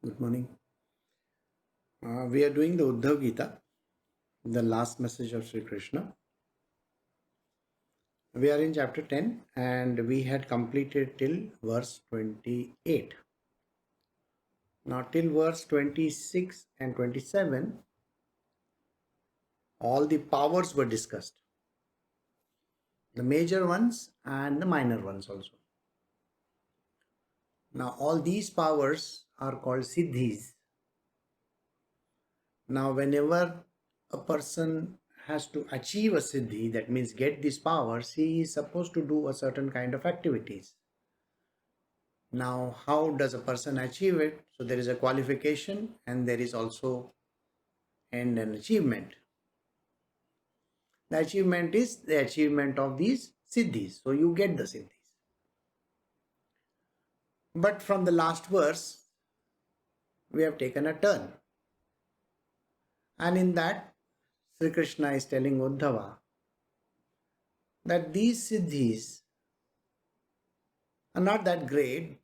Good morning. We are doing the Uddhava Gita, the last message of Sri Krishna. We are in chapter 10 and we had completed till verse 28. Now, till verse 26 and 27, all the powers were discussed, the major ones and the minor ones also. Now, all these powers are called siddhis. Now, whenever a person has to achieve a siddhi, that means get these powers, he is supposed to do a certain kind of activities. Now, how does a person achieve it? So there is a qualification and there is also an achievement. The achievement is the achievement of these siddhis. So you get the siddhis. But from the last verse, we have taken a turn. And in that, Sri Krishna is telling Uddhava that these siddhis are not that great.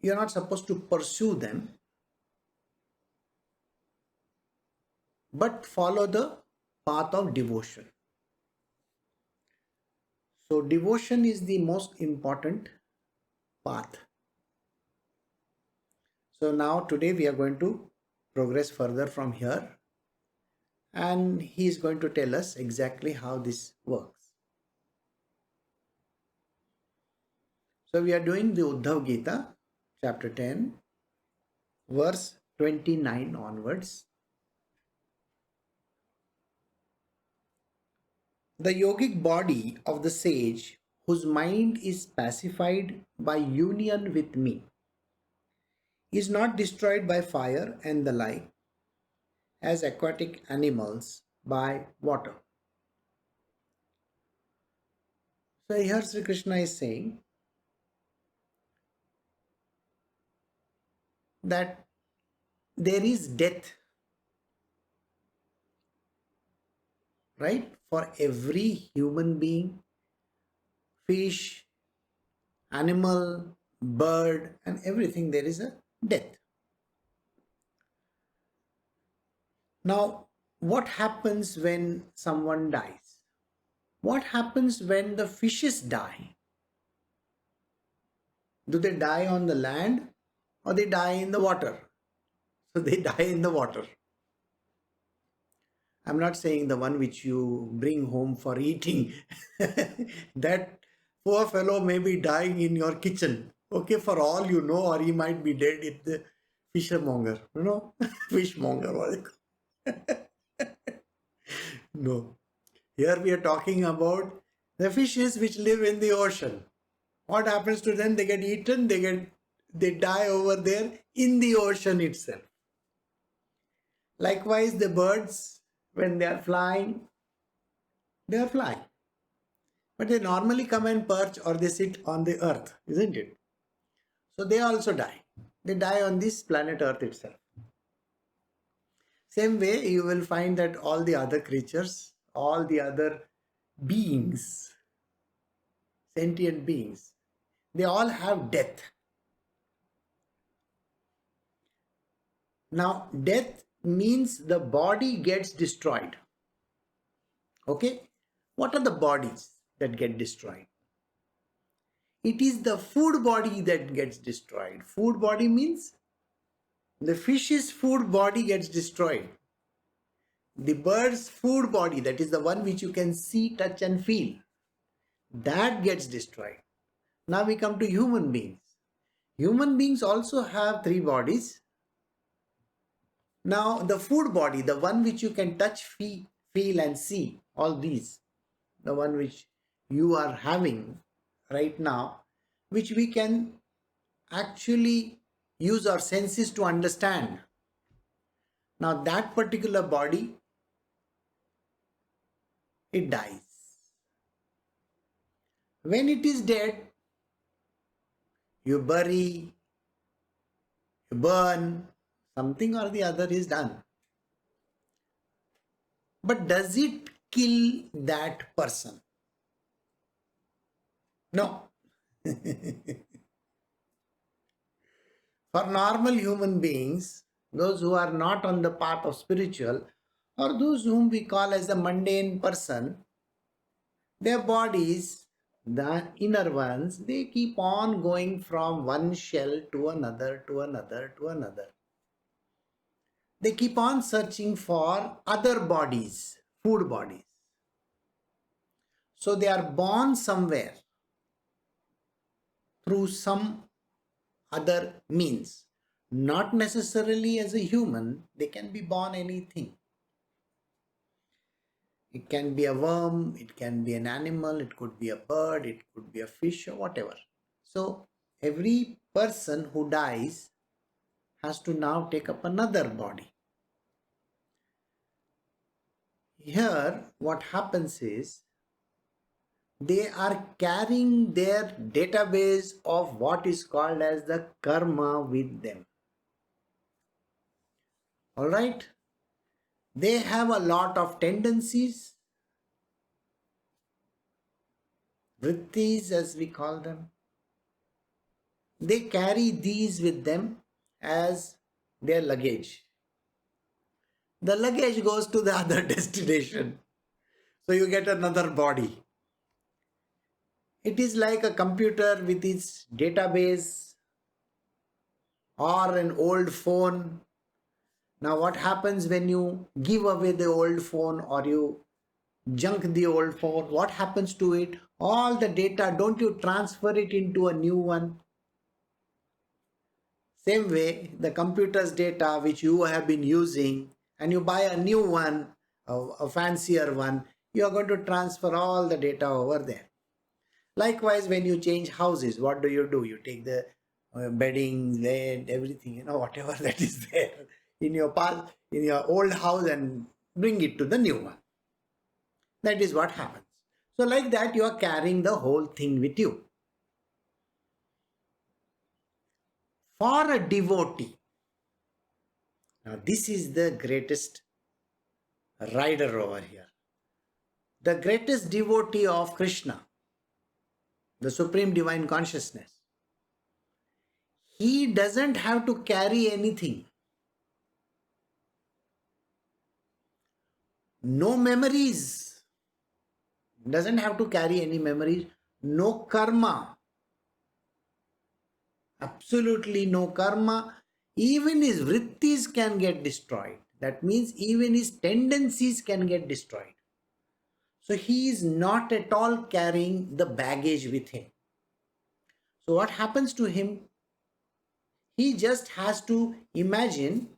You are not supposed to pursue them, but follow the path of devotion. So devotion is the most important path. So now today we are going to progress further from here and he is going to tell us exactly how this works. So we are doing the Uddhava Gita, chapter 10, verse 29 onwards. The yogic body of the sage whose mind is pacified by union with me is not destroyed by fire and the like as aquatic animals by water. So here Sri Krishna is saying that there is death, right? For every human being, fish, animal, bird, and everything, there is a death. Now, what happens when someone dies? What happens when the fishes die? Do they die on the land or they die in the water? So they die in the water. I'm not saying the one which you bring home for eating. That poor fellow may be dying in your kitchen. Okay, for all you know, or he might be dead at the fishermonger. Fishmonger. What they call- No. Here we are talking about the fishes which live in the ocean. What happens to them? They get eaten, they die over there in the ocean itself. Likewise, the birds, when they are flying, they are flying. But they normally come and perch or they sit on the earth, isn't it? So they also die. They die on this planet earth itself. Same way, you will find that all the other creatures, all the other beings, sentient beings, they all have death. Now, death means the body gets destroyed. Okay? What are the bodies that get destroyed? It is the food body that gets destroyed. Food body means the fish's food body gets destroyed. The bird's food body, that is the one which you can see, touch and feel, that gets destroyed. Now we come to human beings. Human beings also have three bodies. Now the food body, the one which you can touch, feel and see, all these, the one which you are having right now, which we can actually use our senses to understand. Now that particular body, it dies. When it is dead, you bury, you burn, something or the other is done. But does it kill that person? No. For normal human beings, those who are not on the path of spiritual, or those whom we call as the mundane person, their bodies, the inner ones, they keep on going from one shell to another, to another, to another. They keep on searching for other bodies, food bodies. So they are born somewhere through some other means. Not necessarily as a human, they can be born anything. It can be a worm, it can be an animal, it could be a bird, it could be a fish or whatever. So every person who dies has to now take up another body. Here what happens is they are carrying their database of what is called as the karma with them. Alright? They have a lot of tendencies, vrittis as we call them. They carry these with them as their luggage. The luggage goes to the other destination. So you get another body. It is like a computer with its database or an old phone. Now what happens when you give away the old phone or you junk the old phone? What happens to it? All the data, don't you transfer it into a new one? Same way, the computer's data which you have been using and you buy a new one, a fancier one, you are going to transfer all the data over there. Likewise, when you change houses, what do? You take the bedding, bed, everything, whatever that is there in your old house and bring it to the new one. That is what happens. So like that, you are carrying the whole thing with you. For a devotee, now this is the greatest rider over here. The greatest devotee of Krishna, the Supreme Divine Consciousness, he doesn't have to carry anything. No memories. Doesn't have to carry any memories. No karma. Absolutely no karma. Even his vrittis can get destroyed. That means even his tendencies can get destroyed. So he is not at all carrying the baggage with him. So what happens to him? He just has to imagine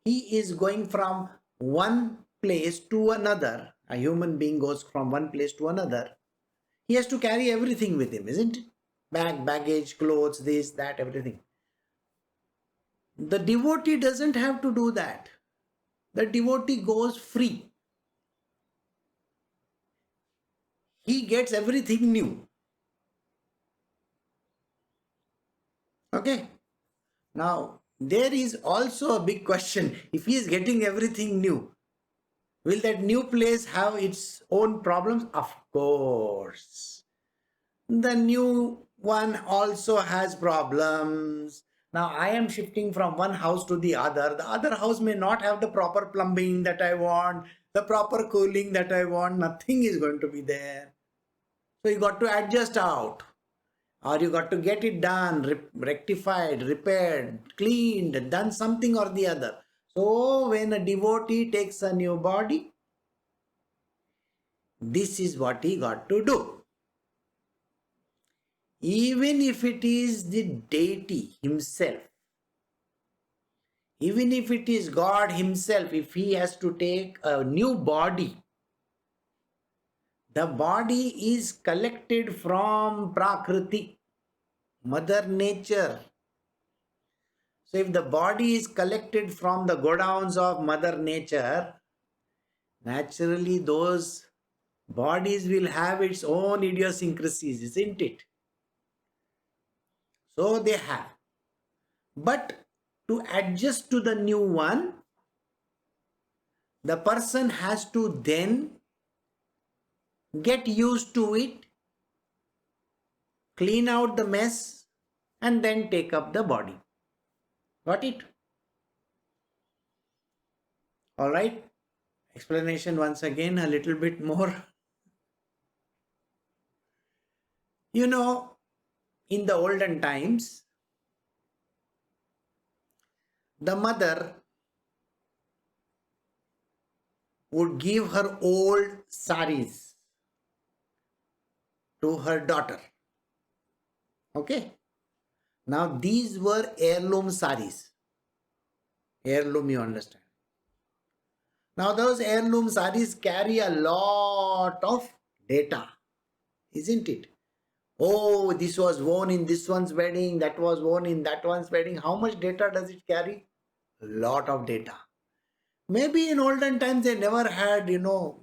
he is going from one place to another. A human being goes from one place to another. He has to carry everything with him, isn't it? Baggage, clothes, this, that, everything. The devotee doesn't have to do that. The devotee goes free. He gets everything new. Okay. Now, there is also a big question. If he is getting everything new, will that new place have its own problems? Of course. The new one also has problems. Now I am shifting from one house to the other. The other house may not have the proper plumbing that I want, the proper cooling that I want. Nothing is going to be there. So you got to adjust out. Or you got to get it done, rectified, repaired, cleaned, done something or the other. So when a devotee takes a new body, this is what he got to do. Even if it is the deity himself, even if it is God himself, if he has to take a new body, the body is collected from Prakriti, Mother Nature. So if the body is collected from the godowns of Mother Nature, naturally those bodies will have its own idiosyncrasies, isn't it? So they have. But to adjust to the new one, the person has to then get used to it, clean out the mess, and then take up the body. Got it? All right. Explanation once again, a little bit more. You know, in the olden times, the mother would give her old saris to her daughter. Okay. Now these were heirloom saris. Heirloom, you understand. Now those heirloom saris carry a lot of data, isn't it? Oh, this was worn in this one's wedding, that was worn in that one's wedding. How much data does it carry? A lot of data. Maybe in olden times they never had,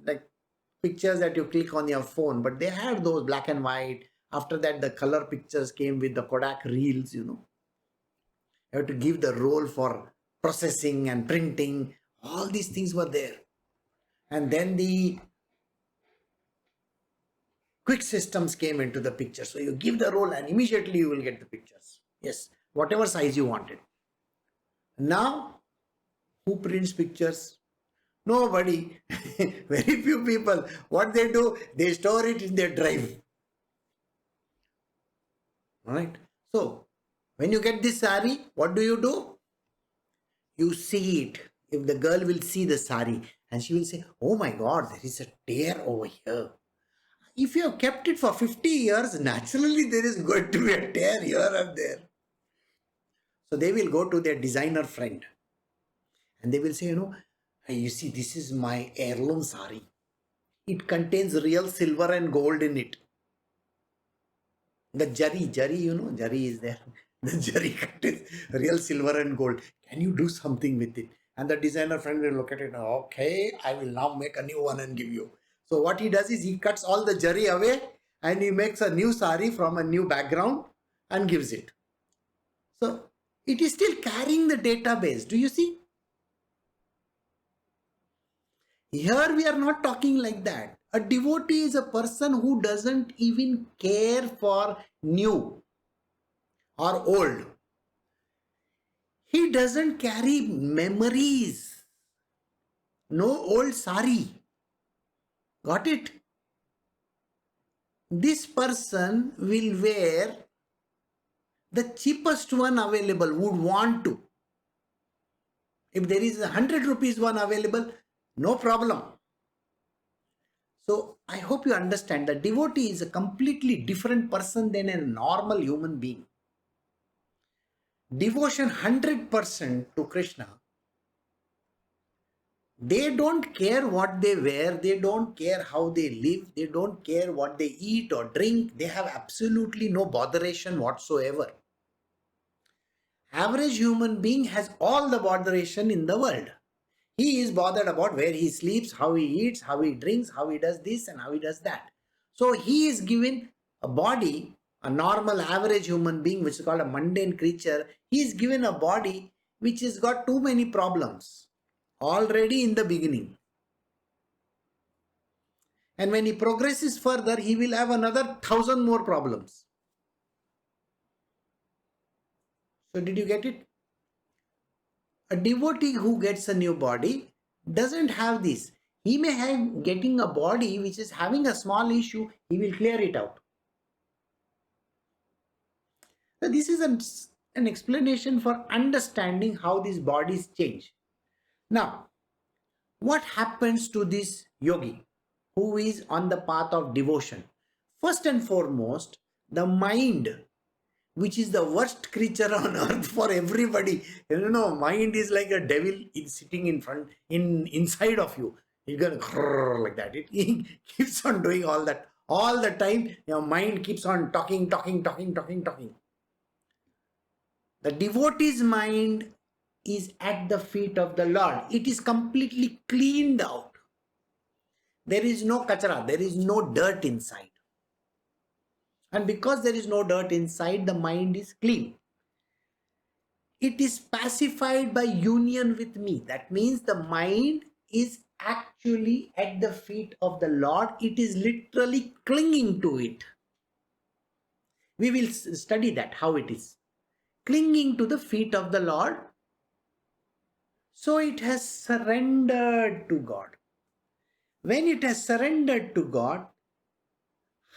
like pictures that you click on your phone, but they had those black and white. After that, the color pictures came with the Kodak reels, You have to give the role for processing and printing. All these things were there. And then the quick systems came into the picture. So you give the roll and immediately you will get the pictures. Yes, whatever size you wanted. Now, who prints pictures? Nobody. Very few people. What they do, they store it in their drive. Alright. So, when you get this sari, what do? You see it. If the girl will see the sari and she will say, oh my God, there is a tear over here. If you have kept it for 50 years, naturally there is going to be a tear here and there. So they will go to their designer friend and they will say, hey, you see, this is my heirloom sari. It contains real silver and gold in it. The jari, jari is there. The jari contains real silver and gold. Can you do something with it? And the designer friend will look at it, okay, I will now make a new one and give you. So what he does is he cuts all the jari away and he makes a new sari from a new background and gives it. So it is still carrying the database. Do you see? Here we are not talking like that. A devotee is a person who doesn't even care for new or old. He doesn't carry memories. No old sari. Got it? This person will wear the cheapest one available, would want to. If there is 100 rupees one available, no problem. So I hope you understand that devotee is a completely different person than a normal human being. Devotion 100% to Krishna. They don't care what they wear, they don't care how they live, they don't care what they eat or drink, they have absolutely no botheration whatsoever. Average human being has all the botheration in the world. He is bothered about where he sleeps, how he eats, how he drinks, how he does this and how he does that. So he is given a body, a normal average human being, which is called a mundane creature. He is given a body which has got too many problems already in the beginning. And when he progresses further, he will have another 1,000 more problems. So did you get it? A devotee who gets a new body doesn't have this. He may have getting a body which is having a small issue, he will clear it out. So this is an explanation for understanding how these bodies change. Now, what happens to this yogi who is on the path of devotion? First and foremost, the mind, which is the worst creature on earth for everybody. Mind is like a devil sitting inside of you. You're going to like that. It keeps on doing all that. All the time, your mind keeps on talking. The devotee's mind is at the feet of the Lord. It is completely cleaned out. There is no kachara, there is no dirt inside. And because there is no dirt inside, the mind is clean. It is pacified by union with me. That means the mind is actually at the feet of the Lord. It is literally clinging to it. We will study that, how it is. Clinging to the feet of the Lord So it has surrendered to God. When it has surrendered to God,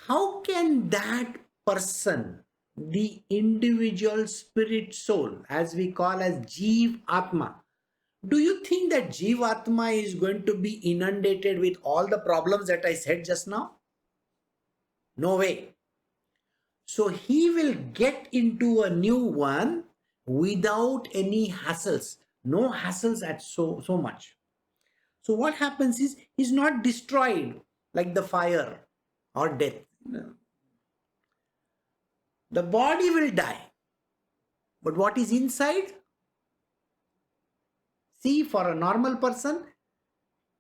how can that person, the individual spirit soul, as we call as Jeev Atma, do you think that Jeev Atma is going to be inundated with all the problems that I said just now? No way. So he will get into a new one without any hassles. No hassles at so much. So what happens is he's not destroyed like the fire or death. The body will die. But what is inside? See, for a normal person,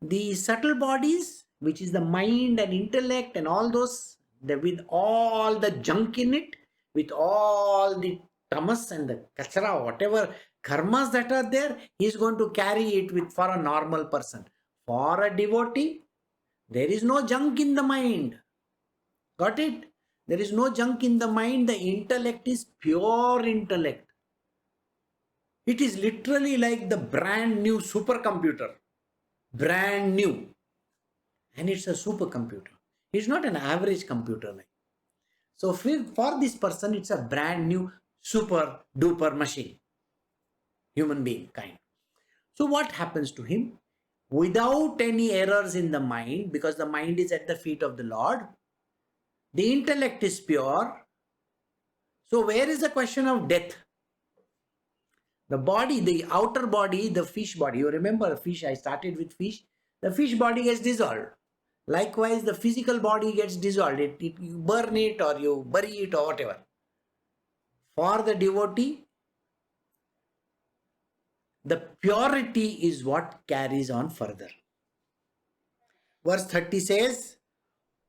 the subtle bodies, which is the mind and intellect and all those, with all the junk in it, with all the tamas and the kachara, whatever karmas that are there, he is going to carry it with for a normal person. For a devotee, there is no junk in the mind. Got it? There is no junk in the mind. The intellect is pure intellect. It is literally like the brand new supercomputer. Brand new. And it's a supercomputer. It's not an average computer. So for this person, it's a brand new super duper machine. Human being kind. So what happens to him? Without any errors in the mind, because the mind is at the feet of the Lord, the intellect is pure. So where is the question of death? The body, the outer body, the fish body. You remember fish, I started with fish. The fish body gets dissolved. Likewise, the physical body gets dissolved. You burn it or you bury it or whatever. For the devotee, the purity is what carries on further. Verse 30 says,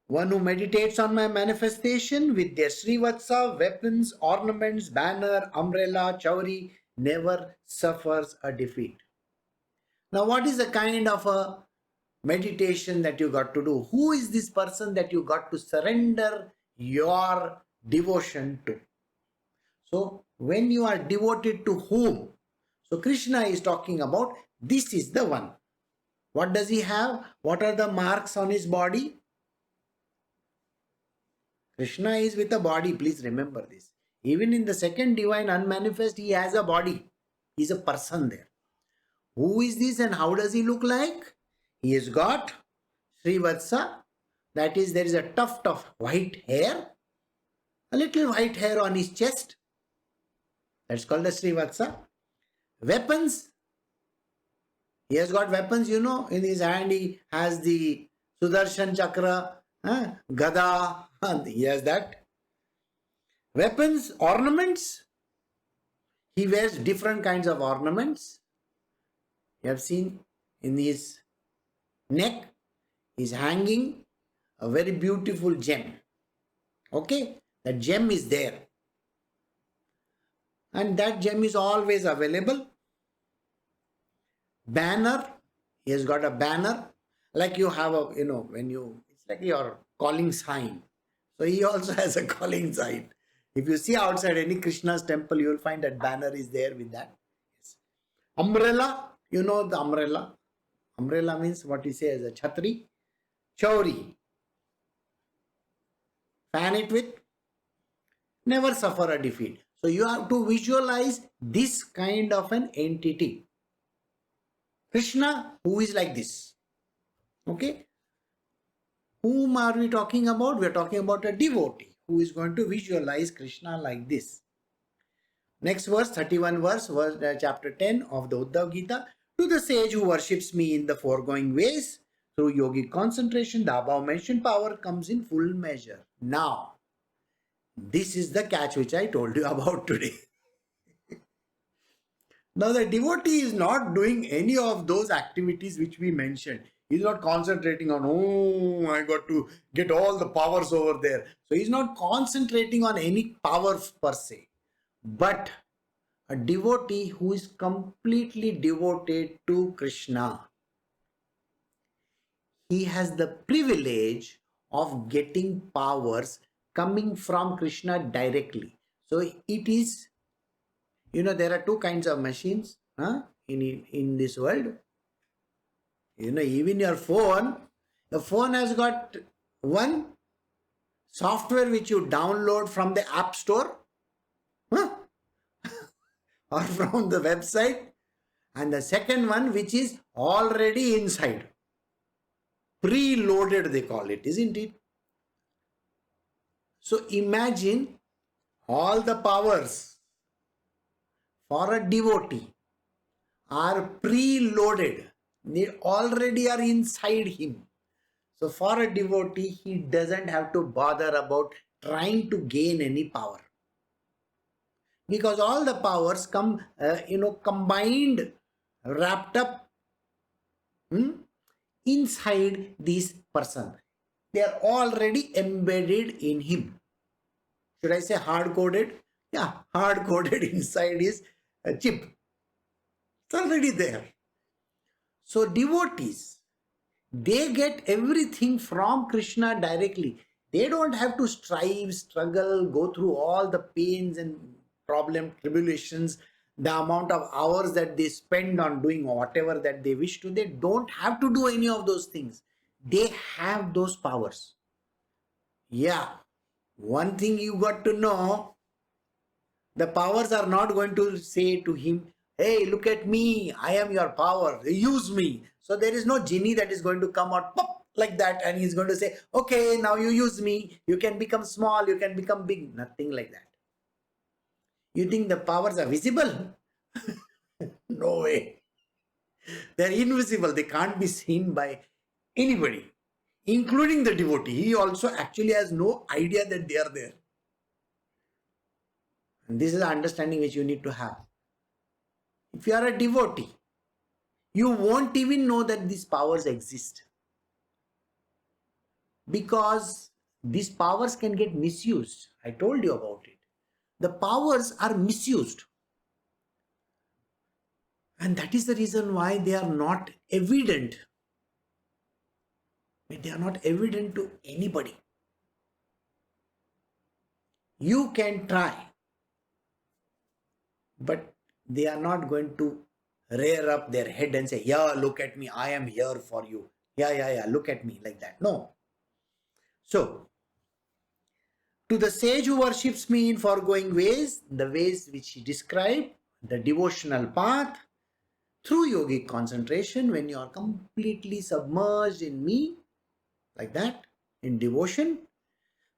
one who meditates on my manifestation with their Srivatsa, weapons, ornaments, banner, umbrella, chauri, never suffers a defeat. Now, what is the kind of a meditation that you got to do? Who is this person that you got to surrender your devotion to? So, when you are devoted to whom? So, Krishna is talking about this is the one. What does he have? What are the marks on his body? Krishna is with a body, please remember this. Even in the second divine unmanifest, he has a body. He is a person there. Who is this and how does he look like? He has got Srivatsa, that is, there is a tuft of white hair, a little white hair on his chest. That's called the Srivatsa. Weapons. He has got weapons, you know, in his hand he has the Sudarshan Chakra, Gada, he has that. Weapons, ornaments. He wears different kinds of ornaments. You have seen in his neck is hanging a very beautiful gem. Okay, that gem is there. And that gem is always available. Banner, he has got a banner. Like you have a, it's like your calling sign. So he also has a calling sign. If you see outside any Krishna's temple, you will find that banner is there with that. Yes. Umbrella, you know the umbrella. Umbrella means what we say as a chhatri. Chauri. Fan it with. Never suffer a defeat. So you have to visualize this kind of an entity. Krishna, who is like this. Okay. Whom are we talking about? We are talking about a devotee who is going to visualize Krishna like this. Next verse, 31 verse, chapter 10 of the Uddhava Gita. To the sage who worships me in the foregoing ways, through yogic concentration, the above mentioned power comes in full measure. Now, this is the catch which I told you about today. Now, the devotee is not doing any of those activities which we mentioned. He's not concentrating on, oh, I got to get all the powers over there. So he's not concentrating on any power per se. But a devotee who is completely devoted to Krishna, he has the privilege of getting powers coming from Krishna directly. So it is, there are two kinds of machines in this world. Even your phone has got one software which you download from the app store, huh? Or from the website, and the second one which is already inside, preloaded they call it, isn't it? So imagine all the powers for a devotee are preloaded. They already are inside him. So for a devotee, he doesn't have to bother about trying to gain any power. Because all the powers come, combined, wrapped up inside this person. They are already embedded in him. Should I say hard-coded? Yeah, hard-coded inside his chip. It's already there. So devotees, they get everything from Krishna directly. They don't have to strive, struggle, go through all the pains and problems, tribulations, the amount of hours that they spend on doing whatever that they wish to. They don't have to do any of those things. They have those powers. Yeah, one thing you got to know, the powers are not going to say to him, hey, look at me, I am your power, use me. So there is no genie that is going to come out pop like that and he's going to say, okay, now you use me, you can become small, you can become big. Nothing like that. You think the powers are visible? No way. They're invisible. They can't be seen by anybody, including the devotee. He also actually has no idea that they are there. And this is the understanding which you need to have. If you are a devotee, you won't even know that these powers exist. Because these powers can get misused. I told you about it. The powers are misused. And that is the reason why they are not evident. They are not evident to anybody. You can try, but they are not going to rear up their head and say, yeah, look at me, I am here for you. Yeah, look at me, like that. No. So, to the sage who worships me in foregoing ways, the ways which he described, the devotional path, through yogic concentration, when you are completely submerged in me, like that, in devotion,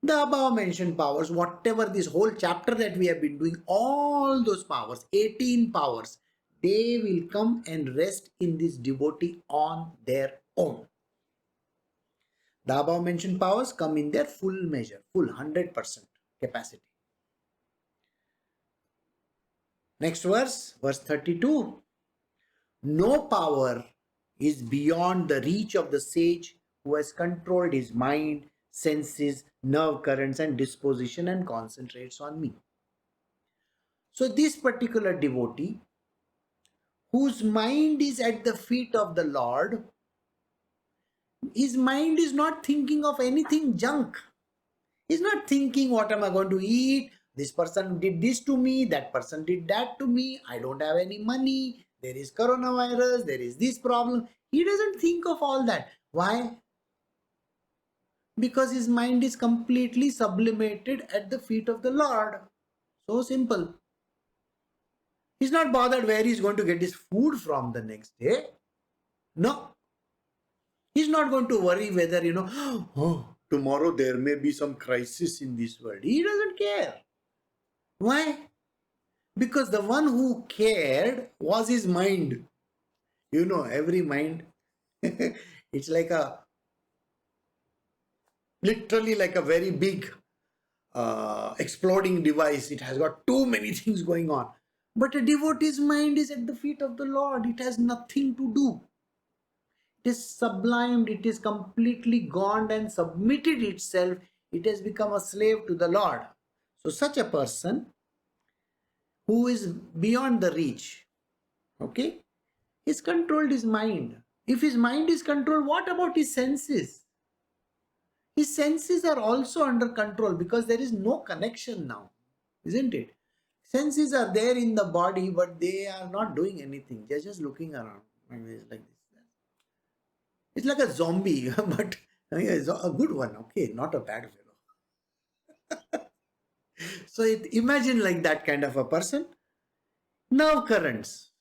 the above mentioned powers, whatever this whole chapter that we have been doing, all those powers, 18 powers, they will come and rest in this devotee on their own. The above mentioned powers come in their full measure, full 100% capacity. Next verse, verse 32. No power is beyond the reach of the sage who has controlled his mind, senses, nerve currents and disposition and concentrates on me. So this particular devotee, whose mind is at the feet of the Lord, his mind is not thinking of anything junk. He's not thinking, what am I going to eat? This person did this to me, that person did that to me, I don't have any money, there is coronavirus, there is this problem. He doesn't think of all that. Why? Because his mind is completely sublimated at the feet of the Lord. So simple. He's not bothered where he's going to get his food from the next day. No. He's not going to worry whether, oh, tomorrow there may be some crisis in this world. He doesn't care. Why? Because the one who cared was his mind. Every mind, it's like literally like a very big exploding device. It has got too many things going on. But a devotee's mind is at the feet of the Lord. It has nothing to do. It is sublimed. It is completely gone and submitted itself. It has become a slave to the Lord. So such a person who is beyond the reach, okay, he's controlled his mind. If his mind is controlled, what about his senses? His senses are also under control because there is no connection now, isn't it? Senses are there in the body, but they are not doing anything. They're just looking around. I mean, it's like this. It's like a zombie, but it's a good one. Okay, not a bad fellow. So imagine like that kind of a person. Nerve currents.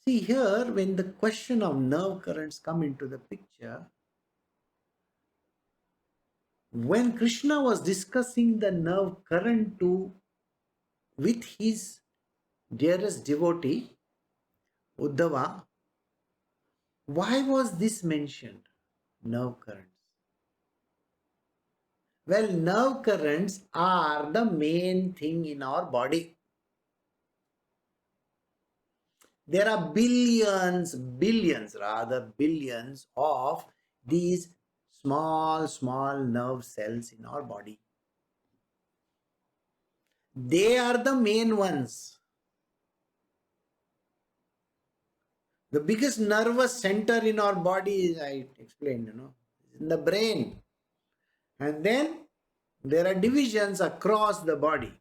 See here, when the question of nerve currents come into the picture, when Krishna was discussing the nerve current with his dearest devotee, Uddhava, why was this mentioned? Nerve currents. Well, nerve currents are the main thing in our body. There are billions of these small nerve cells in our body. They are the main ones. The biggest nervous center in our body is, I explained, in the brain. And then there are divisions across the body.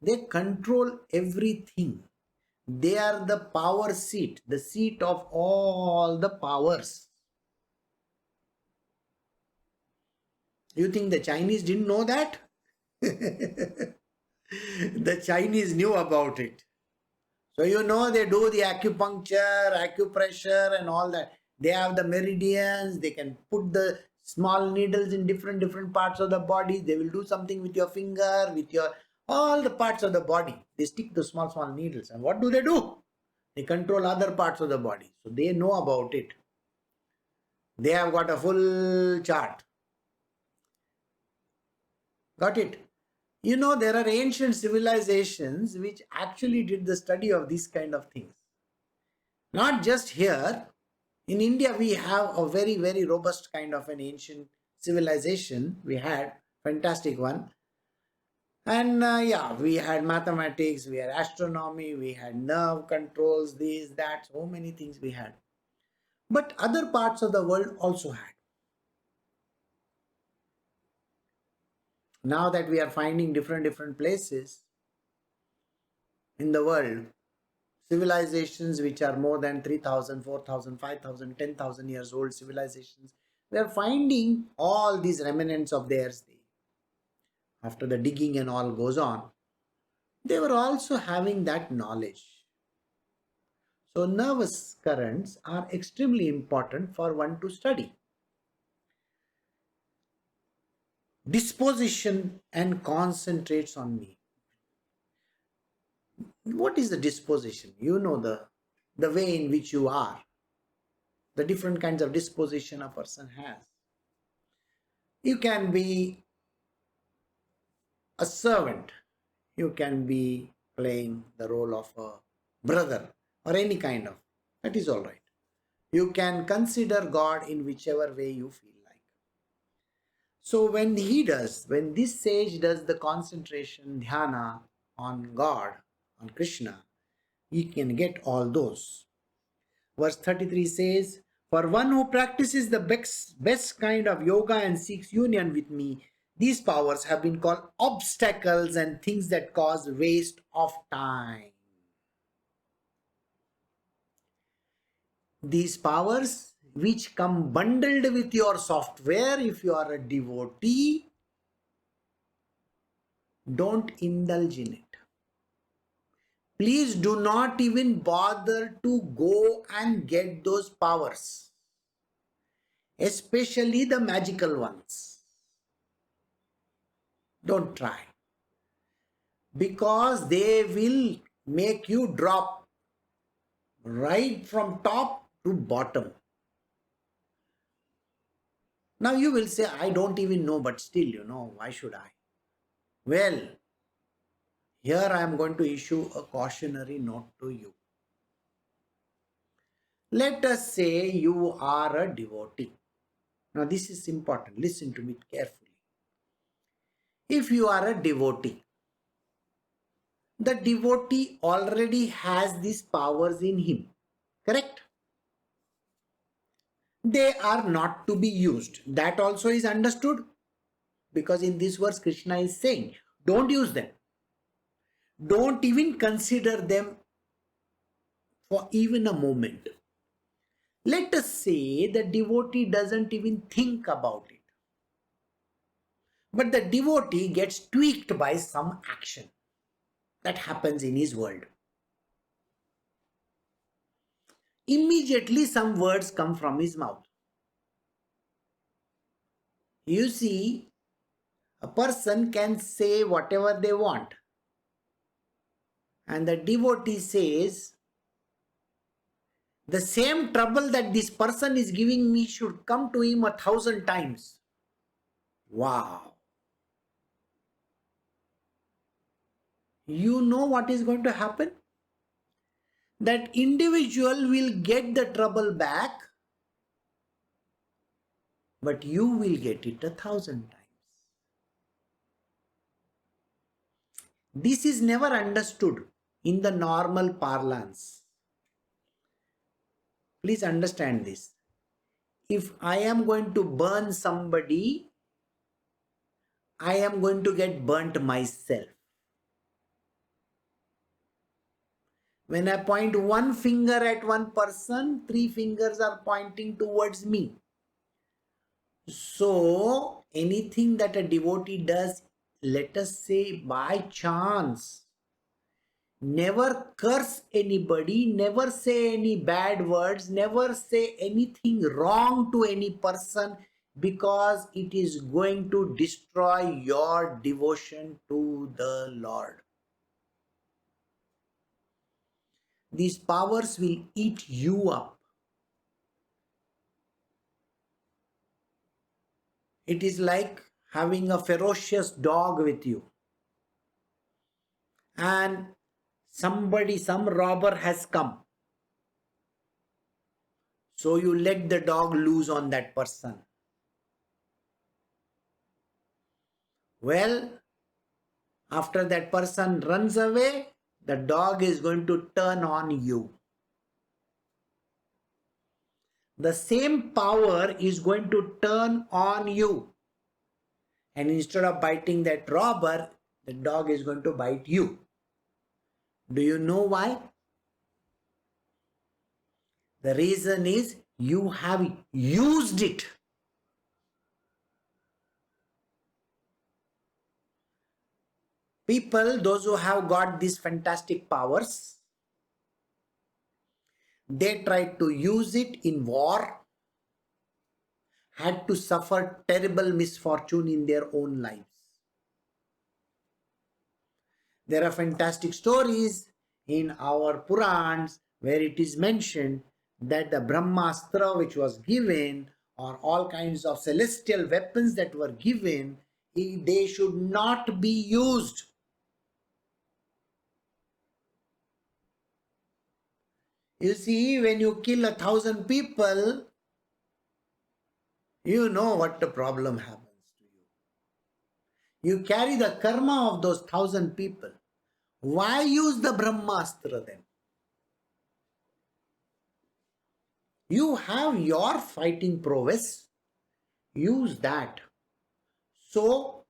They control everything. They are the power seat, the seat of all the powers. You think the Chinese didn't know that? The Chinese knew about it. So they do the acupuncture, acupressure and all that. They have the meridians. They can put the small needles in different parts of the body. They will do something with your finger, with all the parts of the body. They stick the small needles. And what do? They control other parts of the body. So they know about it. They have got a full chart. Got it? There are ancient civilizations which actually did the study of these kind of things. Not just here. In India, we have a very, very robust kind of an ancient civilization. We had fantastic one. And we had mathematics, we had astronomy, we had nerve controls, this, that, so many things we had. But other parts of the world also had. Now that we are finding different places in the world, civilizations which are more than 3,000, 4,000, 5,000, 10,000 years old civilizations, we are finding all these remnants of theirs. After the digging and all goes on, they were also having that knowledge. So nervous currents are extremely important for one to study. Disposition and concentrates on me. What is the disposition? The way in which you are. The different kinds of disposition a person has. You can be a servant. You can be playing the role of a brother or any kind of. That is all right. You can consider God in whichever way you feel like. So when this sage does the concentration, dhyana on God, on Krishna, he can get all those. Verse 33 says, for one who practices the best kind of yoga and seeks union with me, these powers have been called obstacles and things that cause waste of time. These powers which come bundled with your software, if you are a devotee, don't indulge in it. Please do not even bother to go and get those powers, especially the magical ones. Don't try, because they will make you drop right from top to bottom. Now you will say, I don't even know, but still, why should I? Well, here I am going to issue a cautionary note to you. Let us say you are a devotee. Now this is important. Listen to me carefully. If you are a devotee, the devotee already has these powers in him. Correct? They are not to be used. That also is understood. Because in this verse, Krishna is saying, don't use them. Don't even consider them for even a moment. Let us say the devotee doesn't even think about it. But the devotee gets tweaked by some action that happens in his world. Immediately some words come from his mouth. You see, a person can say whatever they want. And the devotee says, the same trouble that this person is giving me should come to him 1,000 times. Wow. You know what is going to happen? That individual will get the trouble back, but you will get it 1,000 times. This is never understood in the normal parlance. Please understand this. If I am going to burn somebody, I am going to get burnt myself. When I point one finger at one person, 3 fingers are pointing towards me. So, anything that a devotee does, let us say by chance, never curse anybody, never say any bad words, never say anything wrong to any person, because it is going to destroy your devotion to the Lord. These powers will eat you up. It is like having a ferocious dog with you. And some robber has come. So you let the dog loose on that person. Well, after that person runs away, the dog is going to turn on you. The same power is going to turn on you. And instead of biting that robber, the dog is going to bite you. Do you know why? The reason is you have used it. People, those who have got these fantastic powers, they tried to use it in war, had to suffer terrible misfortune in their own lives. There are fantastic stories in our Purans where it is mentioned that the Brahmastra which was given, or all kinds of celestial weapons that were given, they should not be used. You see, when you kill 1,000 people, you know what the problem happens to you. You carry the karma of those 1,000 people. Why use the Brahmastra then? You have your fighting prowess. Use that. So,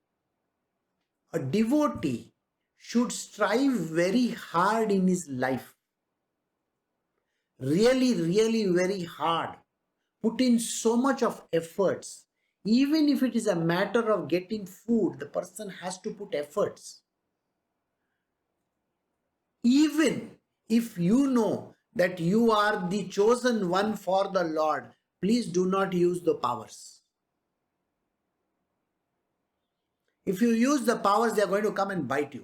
a devotee should strive very hard in his life. Really, really very hard. Put in so much of efforts. Even if it is a matter of getting food, the person has to put efforts. Even if you know that you are the chosen one for the Lord, please do not use the powers. If you use the powers, they are going to come and bite you.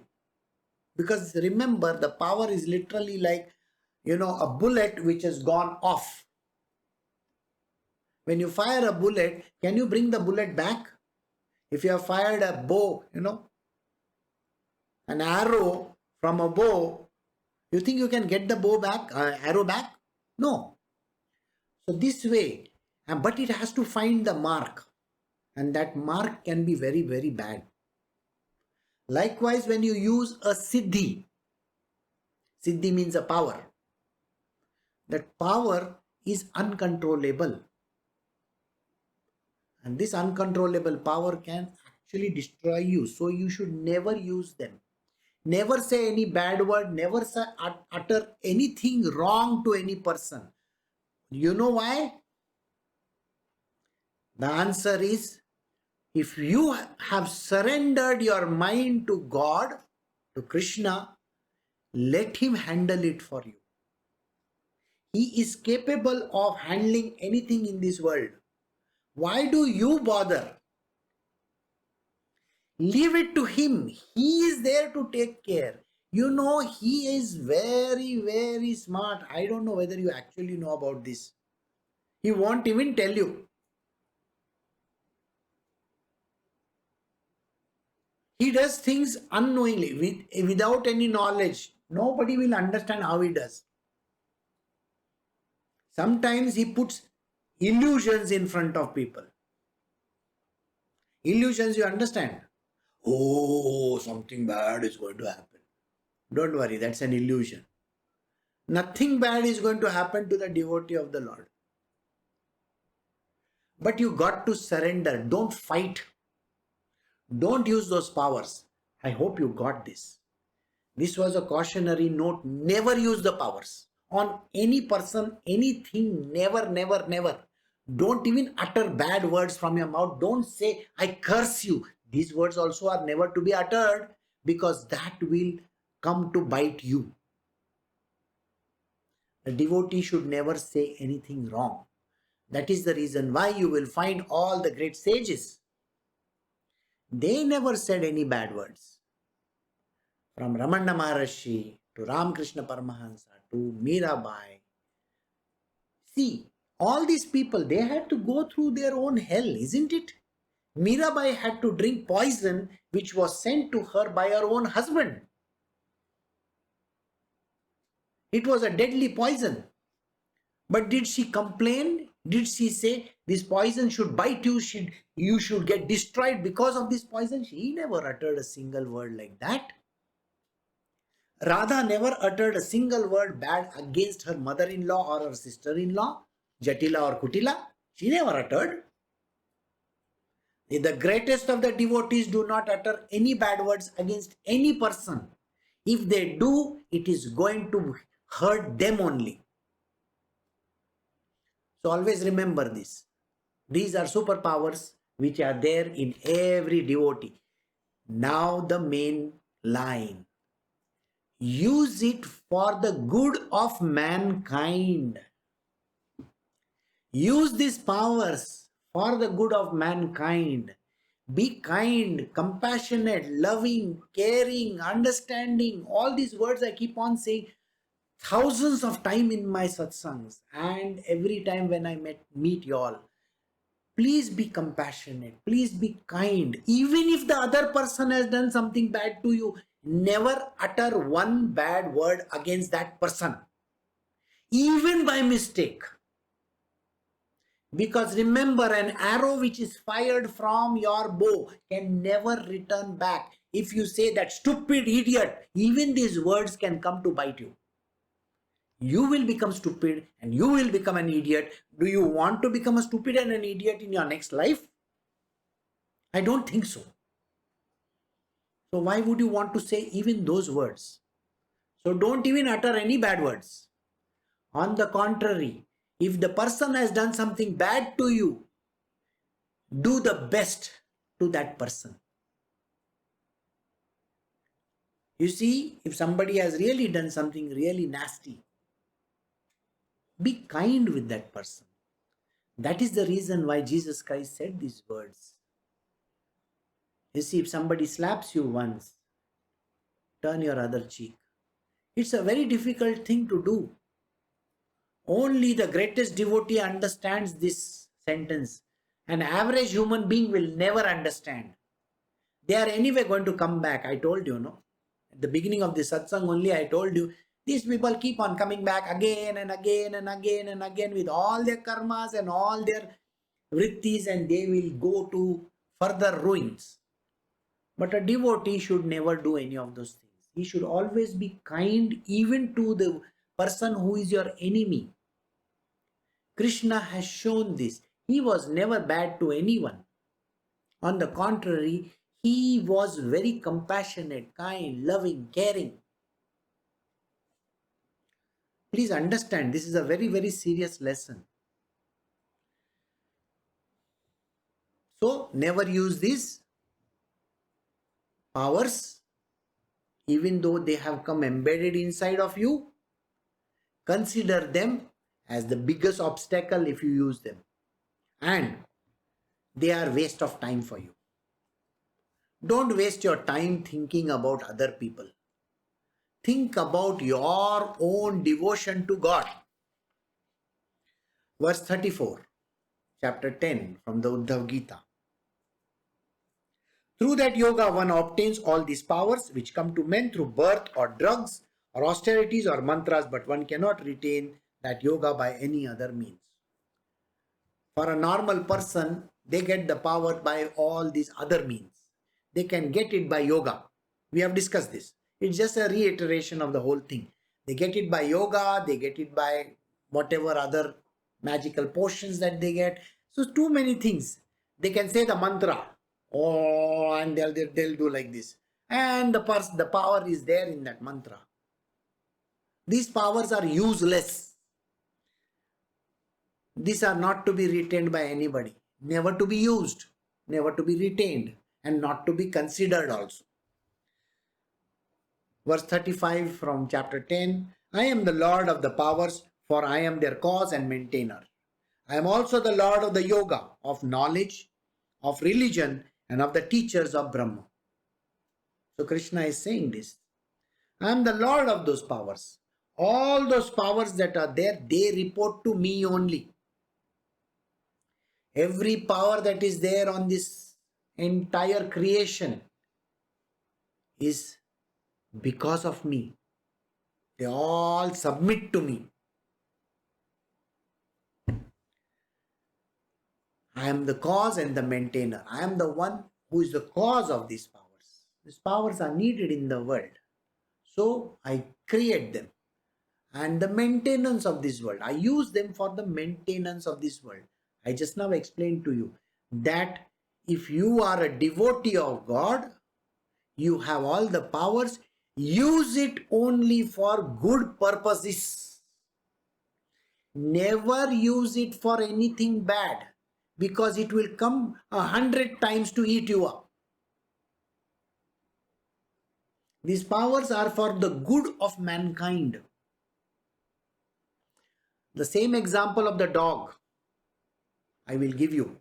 Because remember, the power is literally like, a bullet which has gone off. When you fire a bullet, can you bring the bullet back? If you have fired a bow, an arrow from a bow, you think you can get the arrow back? No. So this way, but it has to find the mark. And that mark can be very, very bad. Likewise, when you use a siddhi means a power. That power is uncontrollable. And this uncontrollable power can actually destroy you. So you should never use them. never say any bad word, never say, utter anything wrong to any person. You know why? The answer is, if you have surrendered your mind to God, to Krishna, let him handle it for you. He is capable of handling anything in this world. Why do you bother? Leave it to him. He is there to take care. You know, he is very, very smart. I don't know whether you actually know about this. He won't even tell you. He does things unknowingly, without any knowledge. Nobody will understand how he does. Sometimes he puts illusions in front of people. Illusions, you understand? Oh, something bad is going to happen. Don't worry, that's an illusion. Nothing bad is going to happen to the devotee of the Lord. But you got to surrender. Don't fight. Don't use those powers. I hope you got this. This was a cautionary note. Never use the powers on any person, anything. Never, never, never. Don't even utter bad words from your mouth. Don't say, I curse you. These words also are never to be uttered, because that will come to bite you. A devotee should never say anything wrong. That is the reason why you will find all the great sages, they never said any bad words. From Ramana Maharshi to Ramakrishna Paramahansa to Mirabai. See, all these people, they had to go through their own hell, isn't it? Mirabai had to drink poison which was sent to her by her own husband. It was a deadly poison. But did she complain? Did she say, this poison should bite you, you should get destroyed because of this poison? She never uttered a single word like that. Radha never uttered a single word bad against her mother-in-law or her sister-in-law, Jatila or Kutila. She never uttered. The greatest of the devotees do not utter any bad words against any person. If they do, it is going to hurt them only. So always remember this. These are superpowers which are there in every devotee. Now the main line. Use it for the good of mankind. Use these powers for the good of mankind. Be kind, compassionate, loving, caring, understanding. All these words I keep on saying thousands of times in my satsangs, and every time when I meet you all. Please be compassionate. Please be kind. Even if the other person has done something bad to you, never utter one bad word against that person, even by mistake. Because remember, an arrow which is fired from your bow can never return back. If you say that stupid idiot, even these words can come to bite you. You will become stupid and you will become an idiot. Do you want to become a stupid and an idiot in your next life? I don't think so. So why would you want to say even those words? So don't even utter any bad words. On the contrary, if the person has done something bad to you, do the best to that person. You see, if somebody has really done something really nasty, be kind with that person. That is the reason why Jesus Christ said these words. You see, if somebody slaps you once, turn your other cheek. It's a very difficult thing to do. Only the greatest devotee understands this sentence. An average human being will never understand. They are anyway going to come back. I told you, no? At the beginning of the satsang only, I told you, these people keep on coming back again and again and again and again with all their karmas and all their vrittis, and they will go to further ruins. But a devotee should never do any of those things. He should always be kind even to the person who is your enemy. Krishna has shown this. He was never bad to anyone. On the contrary, He was very compassionate, kind, loving, caring. Please understand, this is a very, very serious lesson. So, never use these powers, even though they have come embedded inside of you. Consider them as the biggest obstacle if you use them. And they are waste of time for you. Don't waste your time thinking about other people. Think about your own devotion to God. Verse 34, chapter 10 from the Uddhava Gita. Through that yoga, one obtains all these powers which come to men through birth or drugs or austerities or mantras, but one cannot retain that yoga by any other means. For a normal person, they get the power by all these other means. They can get it by yoga. We have discussed this. It's just a reiteration of the whole thing. They get it by yoga, they get it by whatever other magical potions that they get. So too many things. They can say the mantra, oh, and they'll do like this. And the power is there in that mantra. These powers are useless. These are not to be retained by anybody. Never to be used, never to be retained, and not to be considered also. Verse 35 from chapter 10. I am the Lord of the powers, for I am their cause and maintainer. I am also the Lord of the yoga, of knowledge, of religion, and of the teachers of Brahma. So Krishna is saying this. I am the Lord of those powers. All those powers that are there, they report to me only. Every power that is there on this entire creation is because of me. They all submit to me. I am the cause and the maintainer. I am the one who is the cause of these powers. These powers are needed in the world. So I create them. And the maintenance of this world. I use them for the maintenance of this world. I just now explained to you that if you are a devotee of God, you have all the powers. Use it only for good purposes. Never use it for anything bad, because it will come 100 times to eat you up. These powers are for the good of mankind. The same example of the dog I will give you.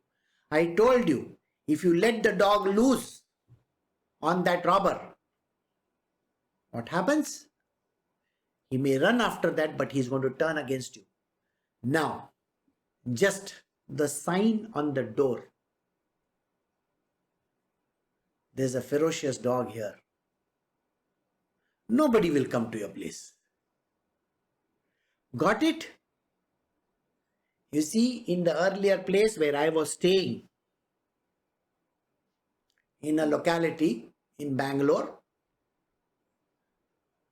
I told you, if you let the dog loose on that robber, what happens? He may run after that, but he's going to turn against you. Now, just the sign on the door. There's a ferocious dog here. Nobody will come to your place. Got it? You see, in the earlier place where I was staying, in a locality in Bangalore,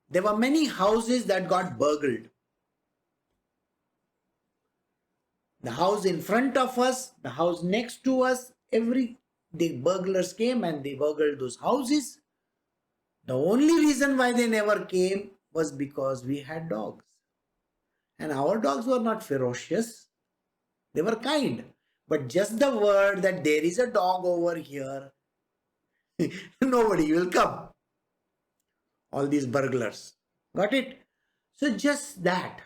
there were many houses that got burgled. The house in front of us, the house next to us, the burglars came and they burgled those houses. The only reason why they never came was because we had dogs. And our dogs were not ferocious. They were kind. But just the word that there is a dog over here, nobody will come. All these burglars. Got it? So just that.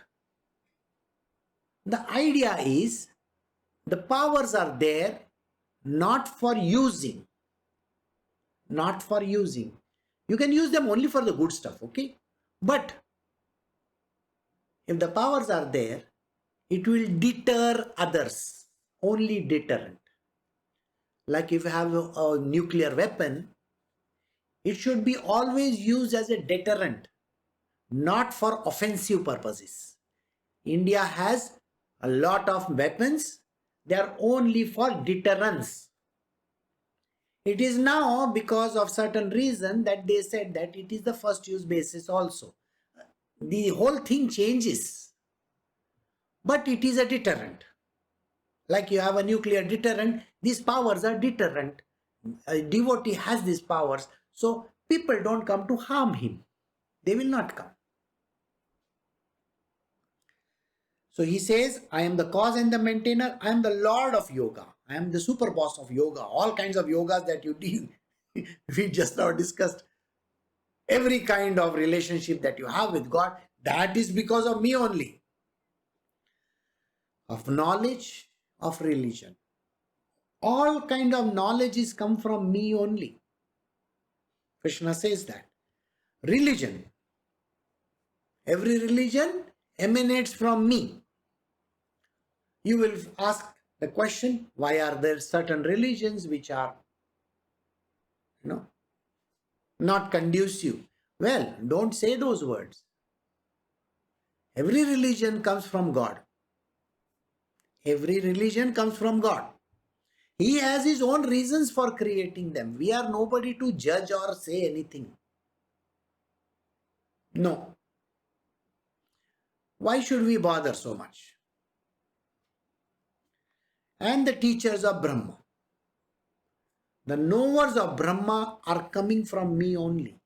The idea is the powers are there not for using. Not for using. You can use them only for the good stuff, okay? But if the powers are there, it will deter others. Only deterrent. Like if you have a nuclear weapon, it should be always used as a deterrent, not for offensive purposes. India has a lot of weapons. They are only for deterrence. It is now because of certain reason that they said that it is the first use basis also. The whole thing changes. But it is a deterrent. Like you have a nuclear deterrent, these powers are deterrent. A devotee has these powers, so people don't come to harm him. They will not come. So he says, I am the cause and the maintainer. I am the Lord of yoga. I am the super boss of yoga. All kinds of yogas that you do. We just now discussed every kind of relationship that you have with God. That is because of me only. Of knowledge, of religion. All kind of knowledge is come from me only. Krishna says that. Religion. Every religion emanates from me. You will ask the question, why are there certain religions which are, not conducive? Well, don't say those words. Every religion comes from God. Every religion comes from God. He has his own reasons for creating them. We are nobody to judge or say anything. No. Why should we bother so much? And the teachers of Brahma. The knowers of Brahma are coming from me only.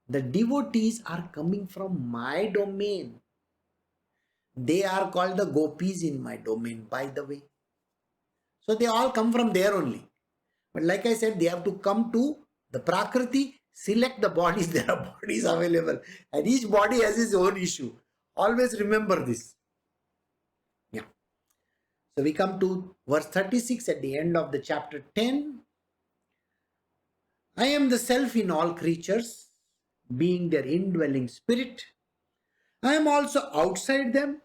The devotees are coming from my domain. They are called the gopis in my domain, by the way. So they all come from there only. But like I said, they have to come to the Prakriti, select the bodies. There are bodies available. And each body has its own issue. Always remember this. Yeah. So we come to verse 36 at the end of the chapter 10. I am the self in all creatures, being their indwelling spirit. I am also outside them,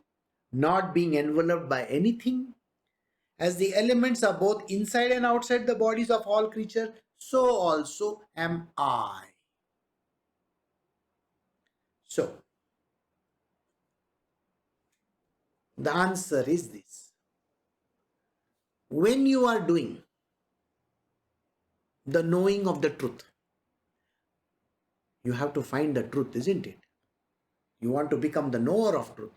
not being enveloped by anything. As the elements are both inside and outside the bodies of all creatures, so also am I. So, the answer is this. When you are doing the knowing of the truth, you have to find the truth, isn't it? You want to become the knower of truth.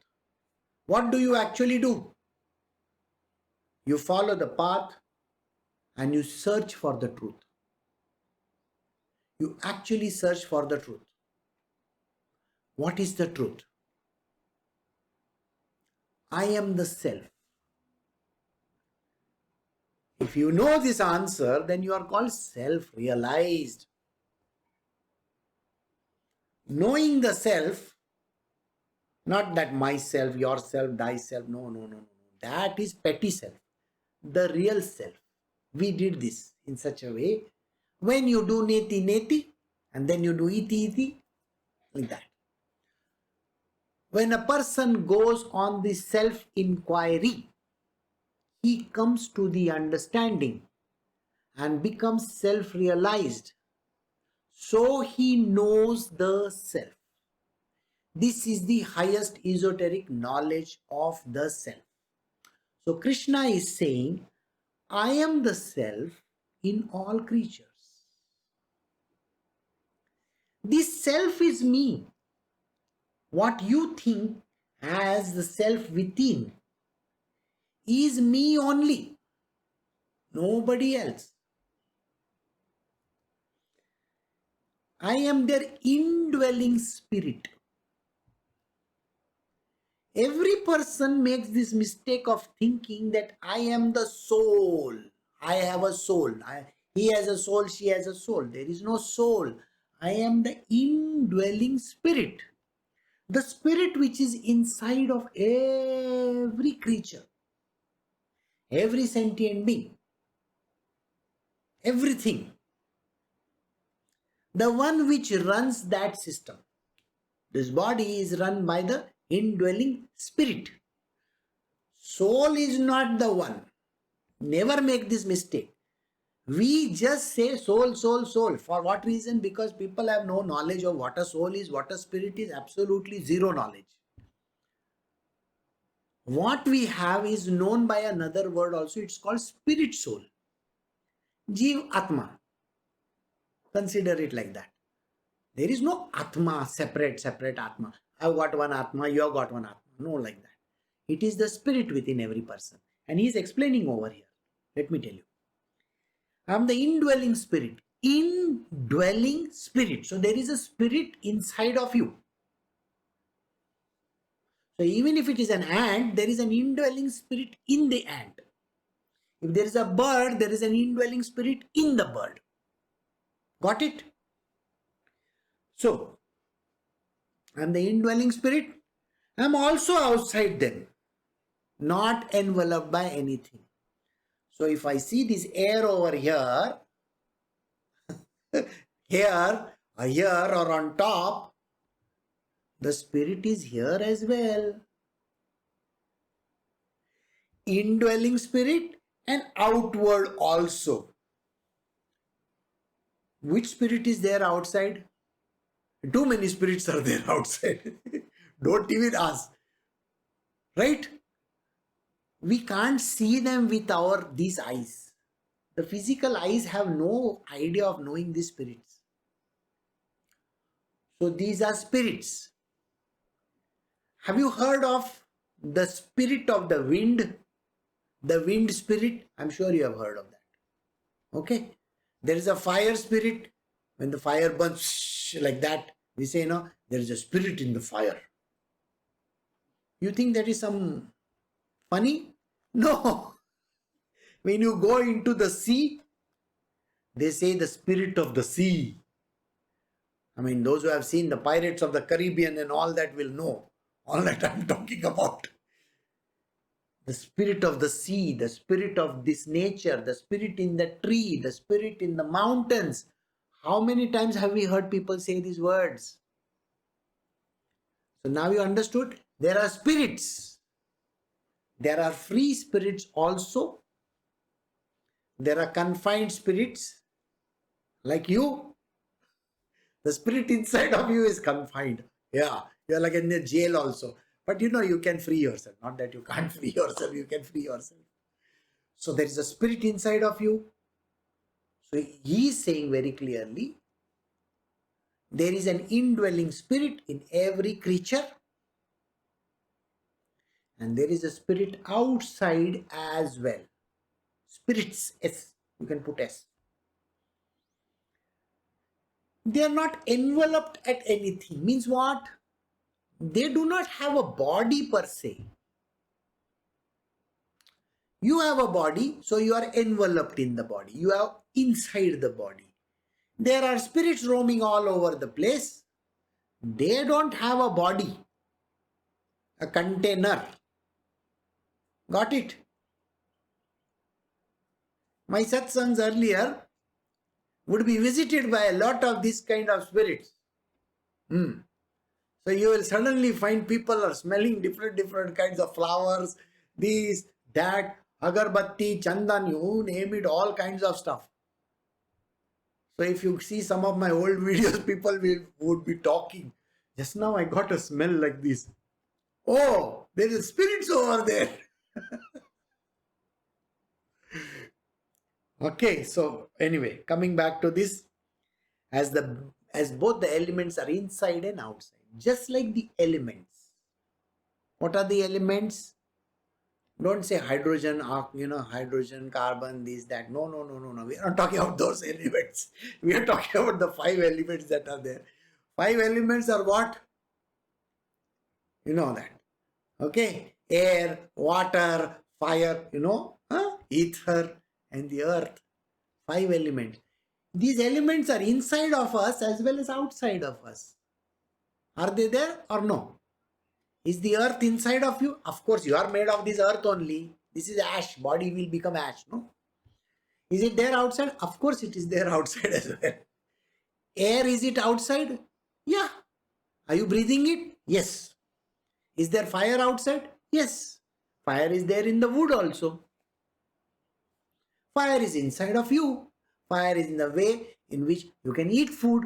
What do you actually do? You follow the path and you search for the truth. You actually search for the truth. What is the truth? I am the self. If you know this answer, then you are called self-realized. Knowing the self, not that myself, yourself, thyself, no. That is petty self. The real self. We did this in such a way. When you do neti, and then you do iti, like that. When a person goes on the self-inquiry, he comes to the understanding and becomes self-realized. So he knows the self. This is the highest esoteric knowledge of the self. So Krishna is saying, I am the self in all creatures. This self is me. What you think as the self within is me only, nobody else. I am their indwelling spirit. Every person makes this mistake of thinking that I am the soul. I have a soul. He has a soul, she has a soul. There is no soul. I am the indwelling spirit. The spirit which is inside of every creature, every sentient being, everything. The one which runs that system. This body is run by the indwelling spirit. Soul is not the one. Never make this mistake. We just say soul, soul, soul. For what reason? Because people have no knowledge of what a soul is, what a spirit is, absolutely zero knowledge. What we have is known by another word also. It's called spirit soul. Jeev Atma. Consider it like that. There is no Atma, separate Atma. I've got one Atma, you have got one Atma. No, like that. It is the spirit within every person. And he is explaining over here. Let me tell you. I am the indwelling spirit. Indwelling spirit. So there is a spirit inside of you. So even if it is an ant, there is an indwelling spirit in the ant. If there is a bird, there is an indwelling spirit in the bird. Got it? So, I am the indwelling spirit. I am also outside them, not enveloped by anything. So if I see this air over here, here or on top, the spirit is here as well. Indwelling spirit and outward also. Which spirit is there outside? Too many spirits are there outside. Don't even ask. Right? We can't see them with these eyes. The physical eyes have no idea of knowing these spirits. So these are spirits. Have you heard of the spirit of the wind? The wind spirit? I'm sure you have heard of that. Okay? There is a fire spirit. When the fire burns like that, we say, no, there is a spirit in the fire. You think that is some funny? No. When you go into the sea, they say the spirit of the sea. I mean, those who have seen the Pirates of the Caribbean and all that will know all that I'm talking about. The spirit of the sea, the spirit of this nature, the spirit in the tree, the spirit in the mountains. How many times have we heard people say these words? So now you understood? There are spirits. There are free spirits also. There are confined spirits like you. The spirit inside of you is confined. Yeah, you're like in the jail also. But you know you can free yourself. Not that you can't free yourself, you can free yourself. So there is a spirit inside of you. So he is saying very clearly, there is an indwelling spirit in every creature. And there is a spirit outside as well. Spirits, S. You can put S. They are not enveloped at anything. Means what? They do not have a body per se. You have a body, so you are enveloped in the body. You are inside the body. There are spirits roaming all over the place. They don't have a body, a container. Got it? My satsangs earlier would be visited by a lot of this kind of spirits. So you will suddenly find people are smelling different kinds of flowers, this, that, agarbatti, chandan, you name it, all kinds of stuff. So if you see some of my old videos, people would be talking. Just now I got a smell like this. Oh, there is spirits over there. Okay, so anyway, coming back to this, as both the elements are inside and outside, just like the elements. What are the elements? Don't say hydrogen, hydrogen, carbon, this, that. No. We are not talking about those elements. We are talking about the 5 elements that are there. 5 elements are what? You know that. Okay? Air, water, fire, ether, and the earth. 5 elements. These elements are inside of us as well as outside of us. Are they there or no? Is the earth inside of you? Of course, you are made of this earth only. This is ash. Body will become ash, no? Is it there outside? Of course, it is there outside as well. Air, is it outside? Yeah. Are you breathing it? Yes. Is there fire outside? Yes. Fire is there in the wood also. Fire is inside of you. Fire is in the way in which you can eat food.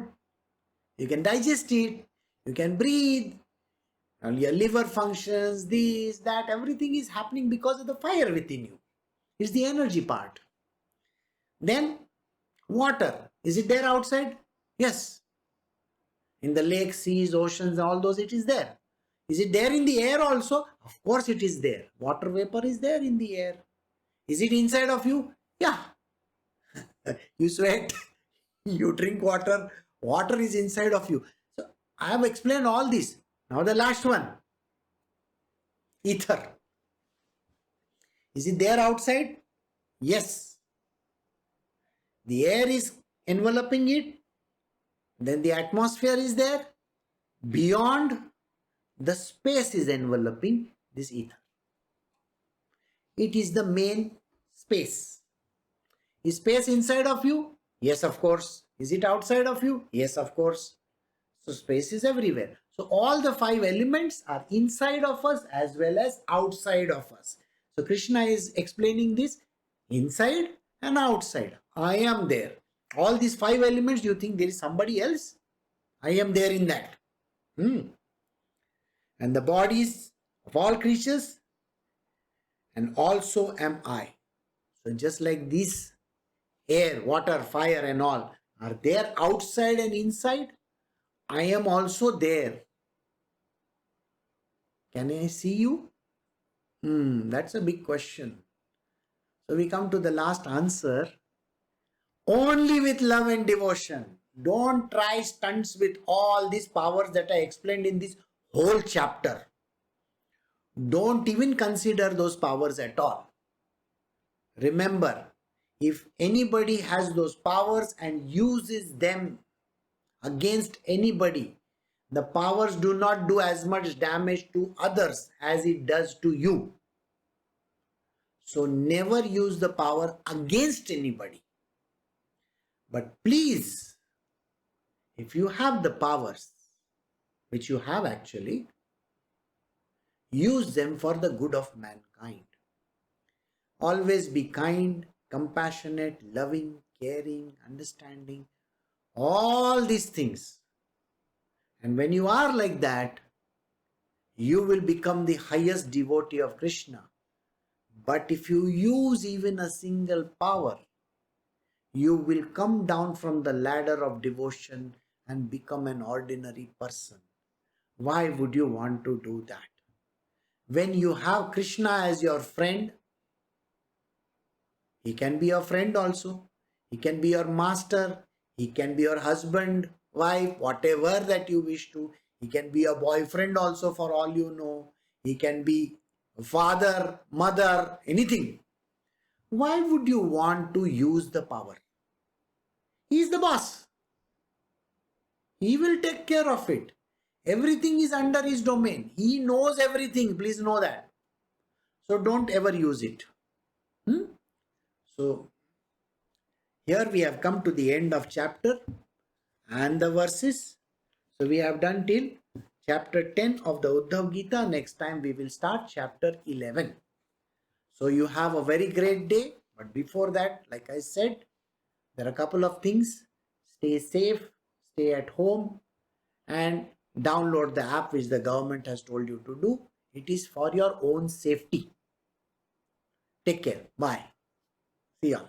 You can digest it. You can breathe. And your liver functions, this, that, everything is happening because of the fire within you. It's the energy part. Then, water. Is it there outside? Yes. In the lakes, seas, oceans, all those, it is there. Is it there in the air also? Of course it is there. Water vapor is there in the air. Is it inside of you? Yeah. You sweat, you drink water, water is inside of you. So I have explained all this. Now the last one, ether. Is it there outside? Yes. The air is enveloping it, then the atmosphere is there. Beyond, the space is enveloping this ether. It is the main space. Is space inside of you? Yes, of course. Is it outside of you? Yes, of course. So space is everywhere. So all the 5 elements are inside of us as well as outside of us. So Krishna is explaining this inside and outside. I am there. All these 5 elements, you think there is somebody else? I am there in that. And the bodies of all creatures, and also am I. So just like this air, water, fire and all are there outside and inside, I am also there. Can I see you? That's a big question. So we come to the last answer. Only with love and devotion. Don't try stunts with all these powers that I explained in this whole chapter. Don't even consider those powers at all. Remember, if anybody has those powers and uses them against anybody, the powers do not do as much damage to others as it does to you. So never use the power against anybody. But please, if you have the powers, which you have actually, use them for the good of mankind. Always be kind, compassionate, loving, caring, understanding, all these things. And when you are like that, you will become the highest devotee of Krishna. But if you use even a single power, you will come down from the ladder of devotion and become an ordinary person. Why would you want to do that? When you have Krishna as your friend, he can be your friend also. He can be your master. He can be your husband, wife, whatever that you wish to. He can be a boyfriend also for all you know. He can be a father, mother, anything. Why would you want to use the power? He is the boss. He will take care of it. Everything is under his domain. He knows everything. Please know that. So don't ever use it. So here we have come to the end of chapter and the verses. So we have done till chapter 10 of the Uddhava Gita. Next time we will start chapter 11. So you have a very great day. But before that, like I said, there are a couple of things. Stay safe, stay at home, and download the app which the government has told you to do. It is for your own safety. Take care. Bye. See ya.